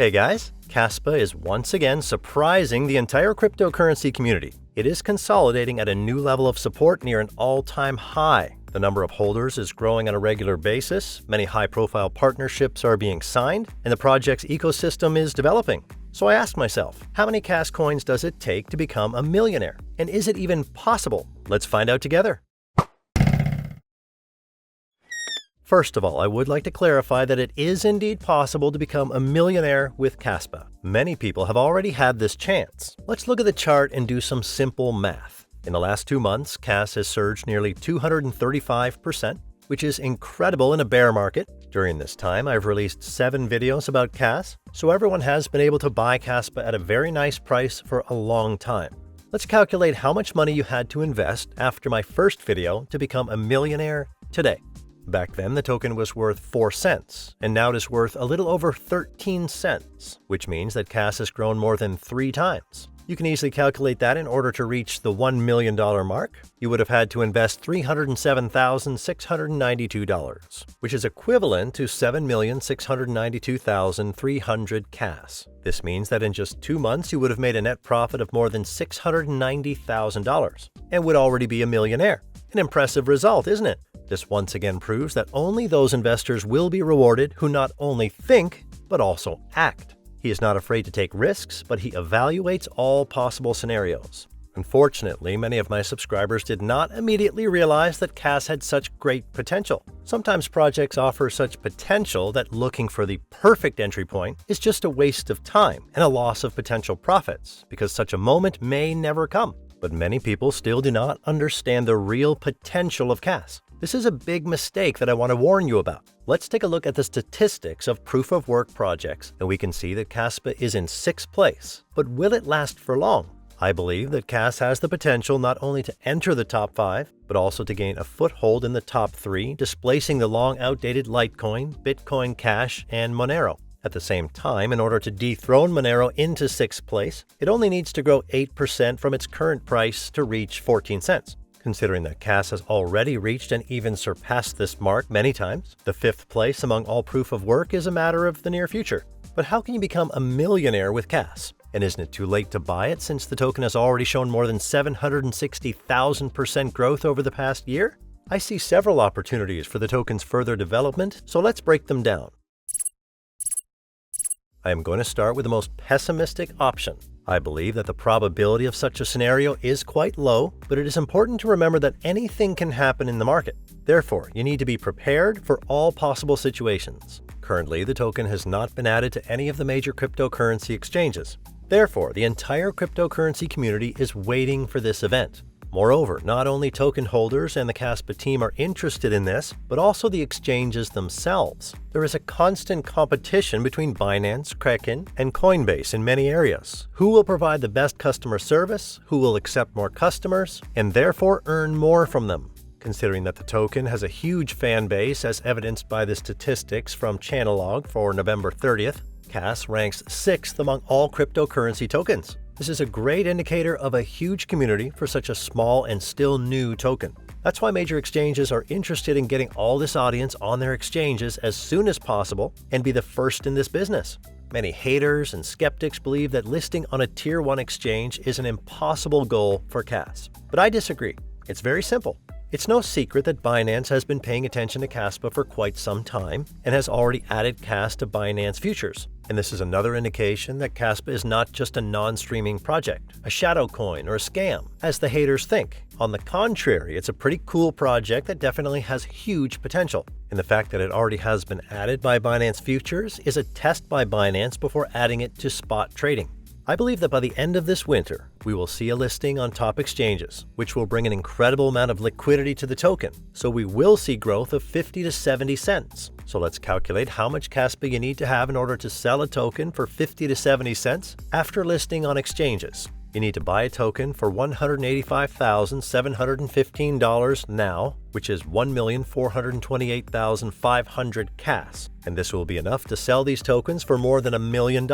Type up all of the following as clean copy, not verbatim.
Hey guys, Kaspa is once again surprising the entire cryptocurrency community. It is consolidating at a new level of support near an all-time high. The number of holders is growing on a regular basis, many high-profile partnerships are being signed, and the project's ecosystem is developing. So I asked myself, how many Kas coins does it take to become a millionaire? And is it even possible? Let's find out together. First of all, I would like to clarify that it is indeed possible to become a millionaire with Kaspa. Many people have already had this chance. Let's look at the chart and do some simple math. In the last 2 months, Kas has surged nearly 235%, which is incredible in a bear market. During this time, I've released 7 videos about Kas, so everyone has been able to buy Kaspa at a very nice price for a long time. Let's calculate how much money you had to invest after my first video to become a millionaire today. Back then, the token was worth 4 cents, and now it is worth a little over 13 cents, which means that Kas has grown more than 3 times. You can easily calculate that in order to reach the $1 million mark, you would have had to invest $307,692, which is equivalent to 7,692,300 Kas. This means that in just 2 months, you would have made a net profit of more than $690,000 and would already be a millionaire. An impressive result, isn't it? This once again proves that only those investors will be rewarded who not only think, but also act. He is not afraid to take risks, but he evaluates all possible scenarios. Unfortunately, many of my subscribers did not immediately realize that Kas had such great potential. Sometimes projects offer such potential that looking for the perfect entry point is just a waste of time and a loss of potential profits, because such a moment may never come. But many people still do not understand the real potential of Kas. This is a big mistake that I want to warn you about. Let's take a look at the statistics of proof-of-work projects, and we can see that Kaspa is in 6th place. But will it last for long? I believe that Kas has the potential not only to enter the top 5, but also to gain a foothold in the top 3, displacing the long outdated Litecoin, Bitcoin Cash, and Monero. At the same time, in order to dethrone Monero into 6th place, it only needs to grow 8% from its current price to reach 14 cents. Considering that Kas has already reached and even surpassed this mark many times, the 5th place among all proof of work is a matter of the near future. But how can you become a millionaire with Kas? And isn't it too late to buy it since the token has already shown more than 760,000% growth over the past year? I see several opportunities for the token's further development, so let's break them down. I am going to start with the most pessimistic option. I believe that the probability of such a scenario is quite low, but it is important to remember that anything can happen in the market. Therefore, you need to be prepared for all possible situations. Currently, the token has not been added to any of the major cryptocurrency exchanges. Therefore, the entire cryptocurrency community is waiting for this event. Moreover, not only token holders and the Kaspa team are interested in this, but also the exchanges themselves. There is a constant competition between Binance, Kraken, and Coinbase in many areas. Who will provide the best customer service, who will accept more customers, and therefore earn more from them. Considering that the token has a huge fan base as evidenced by the statistics from Channelog for November 30th, Kas ranks 6th among all cryptocurrency tokens. This is a great indicator of a huge community for such a small and still new token. That's why major exchanges are interested in getting all this audience on their exchanges as soon as possible and be the first in this business. Many haters and skeptics believe that listing on a Tier 1 exchange is an impossible goal for Kas. But I disagree. It's very simple. It's no secret that Binance has been paying attention to Kaspa for quite some time and has already added Kas to Binance Futures. And this is another indication that Kaspa is not just a non-streaming project, a shadow coin, or a scam, as the haters think. On the contrary, it's a pretty cool project that definitely has huge potential. And the fact that it already has been added by Binance Futures is a test by Binance before adding it to spot trading. I believe that by the end of this winter, we will see a listing on top exchanges, which will bring an incredible amount of liquidity to the token. So we will see growth of 50 to 70 cents. So let's calculate how much Kaspa you need to have in order to sell a token for 50 to 70 cents after listing on exchanges. You need to buy a token for $185,715 now, which is 1,428,500 Kas, and this will be enough to sell these tokens for more than $1 million.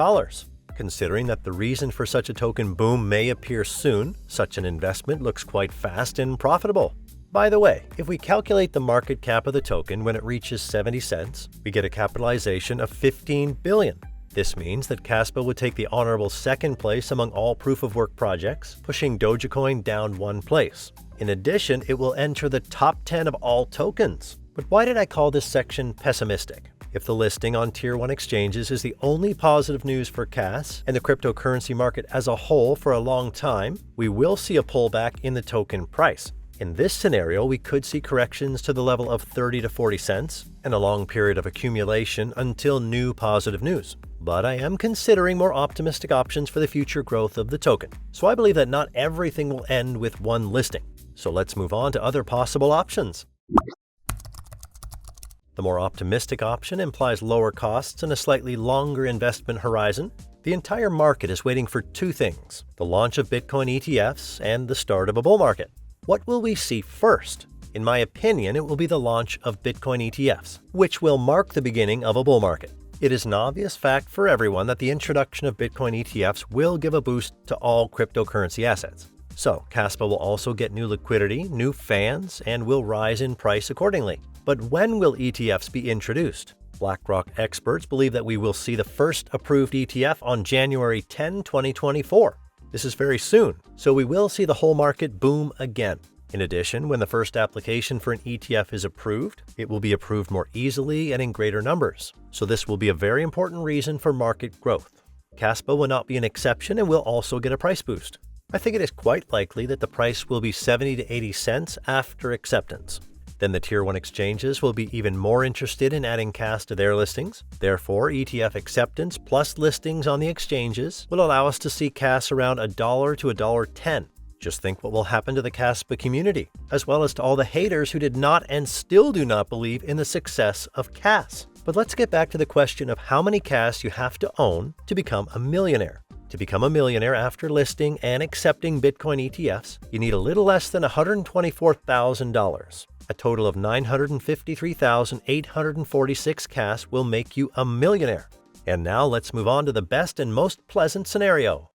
Considering that the reason for such a token boom may appear soon, such an investment looks quite fast and profitable. By the way, if we calculate the market cap of the token when it reaches 70 cents, we get a capitalization of $15 billion. This means that Kaspa would take the honorable second place among all proof-of-work projects, pushing Dogecoin down one place. In addition, it will enter the top 10 of all tokens. But why did I call this section pessimistic? If the listing on Tier 1 exchanges is the only positive news for CAS and the cryptocurrency market as a whole for a long time, we will see a pullback in the token price. In this scenario, we could see corrections to the level of 30 to 40 cents and a long period of accumulation until new positive news. But I am considering more optimistic options for the future growth of the token. So I believe that not everything will end with one listing. So let's move on to other possible options. The more optimistic option implies lower costs and a slightly longer investment horizon. The entire market is waiting for two things: the launch of Bitcoin ETFs and the start of a bull market. What will we see first? In my opinion, it will be the launch of Bitcoin ETFs, which will mark the beginning of a bull market. It is an obvious fact for everyone that the introduction of Bitcoin ETFs will give a boost to all cryptocurrency assets. So, Kaspa will also get new liquidity, new fans, and will rise in price accordingly. But when will ETFs be introduced? BlackRock experts believe that we will see the first approved ETF on January 10, 2024. This is very soon, so we will see the whole market boom again. In addition, when the first application for an ETF is approved, it will be approved more easily and in greater numbers. So this will be a very important reason for market growth. Kaspa will not be an exception and will also get a price boost. I think it is quite likely that the price will be 70 to 80 cents after acceptance. Then the Tier 1 exchanges will be even more interested in adding CAS to their listings. Therefore, ETF acceptance plus listings on the exchanges will allow us to see CAS around $1 to $1.10. Just think what will happen to the Kaspa community, as well as to all the haters who did not and still do not believe in the success of CAS. But let's get back to the question of how many CAS you have to own to become a millionaire. To become a millionaire after listing and accepting Bitcoin ETFs, you need a little less than $124,000. A total of 953,846 CAS will make you a millionaire. And now let's move on to the best and most pleasant scenario.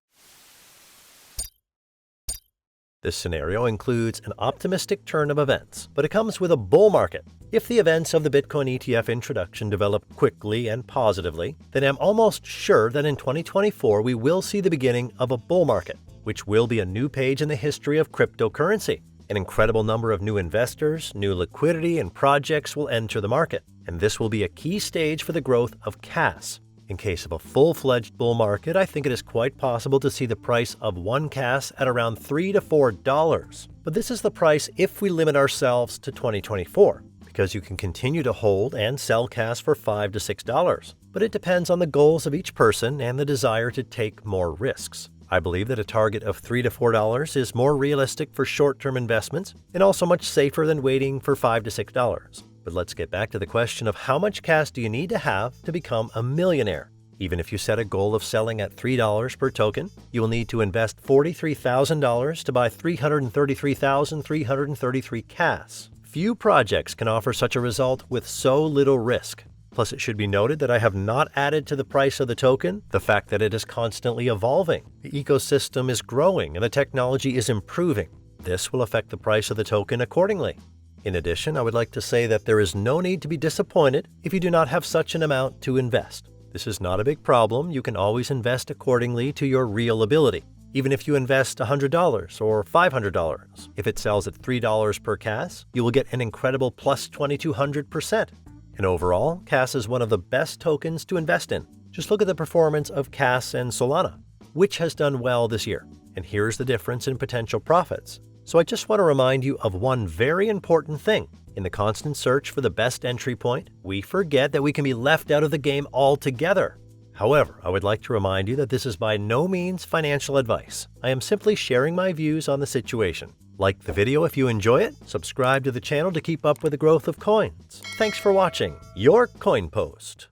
This scenario includes an optimistic turn of events, but it comes with a bull market. If the events of the Bitcoin ETF introduction develop quickly and positively, then I'm almost sure that in 2024 we will see the beginning of a bull market, which will be a new page in the history of cryptocurrency. An incredible number of new investors, new liquidity, and projects will enter the market, and this will be a key stage for the growth of CAS. In case of a full-fledged bull market, I think it is quite possible to see the price of one CAS at around $3 to $4. But this is the price if we limit ourselves to 2024, because you can continue to hold and sell CAS for $5 to $6. But it depends on the goals of each person and the desire to take more risks. I believe that a target of $3 to $4 is more realistic for short-term investments and also much safer than waiting for $5 to $6. But let's get back to the question of how much CAS do you need to have to become a millionaire? Even if you set a goal of selling at $3 per token, you will need to invest $43,000 to buy 333,333 CAS. Few projects can offer such a result with so little risk. Plus, it should be noted that I have not added to the price of the token the fact that it is constantly evolving. The ecosystem is growing and the technology is improving. This will affect the price of the token accordingly. In addition, I would like to say that there is no need to be disappointed if you do not have such an amount to invest. This is not a big problem. You can always invest accordingly to your real ability. Even if you invest $100 or $500, if it sells at $3 per CAS, you will get an incredible plus 2,200%. And overall, CAS is one of the best tokens to invest in. Just look at the performance of CAS and Solana, which has done well this year. And here's the difference in potential profits. So I just want to remind you of one very important thing. In the constant search for the best entry point, we forget that we can be left out of the game altogether. However, I would like to remind you that this is by no means financial advice. I am simply sharing my views on the situation. Like the video if you enjoy it, subscribe to the channel to keep up with the growth of coins. Thanks for watching your Coin Post.